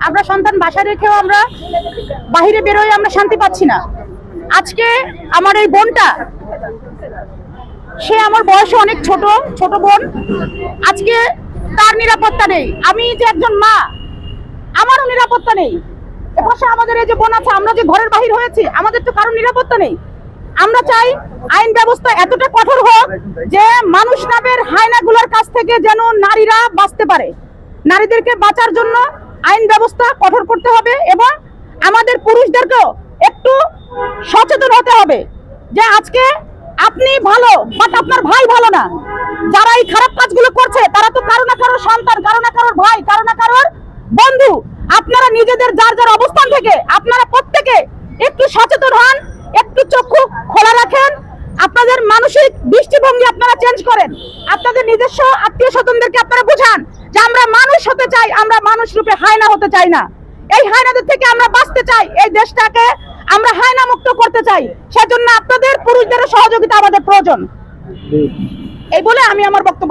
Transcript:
আমরা সন্তান বাসায় রেখেও আমরা বাইরে বেরোয় আমরা শান্তি পাচ্ছি না। আজকে আমার এই বোনটা, সে আমার বয়সে অনেক ছোট ছোট বোন, আজকে তার নিরাপত্তা নেই। আমি যে একজন মা, আমারও নিরাপত্তা নেই। এপাশে আমাদের এই যে বোন আছে, আমরা যে ঘরের বাহির হয়েছি, আমাদের তো কারো নিরাপত্তা নেই। আমরা চাই আইন ব্যবস্থা এতটা কঠোর হোক যে মানুষ নামের হায়নাগুলোর কাছ থেকে যেন নারীরা বাঁচতে পারে। নারীদেরকে বাঁচার জন্য আইন ব্যবস্থা কঠোর করতে হবে এবং আমাদের পুরুষদেরকেও একটু সচেতন হতে হবে যে আজকে আপনি ভালো, বাট আপনার ভাই ভালো না। যারা এই খারাপ কাজগুলো করছে তারা তো কারো না কারোর সন্তান, কারো না কারোর ভাই, কারো না কারোর বন্ধু। আপনারা নিজেদের যার যার অবস্থান থেকে আপনারা প্রত্যেকে একটু সচেতন হন, একটু চক্ষু খোলা রাখেন, আপনাদের মানসিক দৃষ্টিভঙ্গি আপনারা চেঞ্জ করেন, আপনাদের নিজস্ব আত্মীয় স্বজনদেরকে আপনারা বুঝান যে আমরা মানুষ হতে চাই, আমরা মানুষ রূপে হায়না হতে চাই না। এই হায়নাদের থেকে আমরা বাঁচতে চাই, এই দেশটাকে আমরা হায়না মুক্ত করতে চাই। সেজন্য আপনাদের পুরুষদের সহযোগিতা আমাদের প্রয়োজন। এই বলে আমি আমার বক্তব্য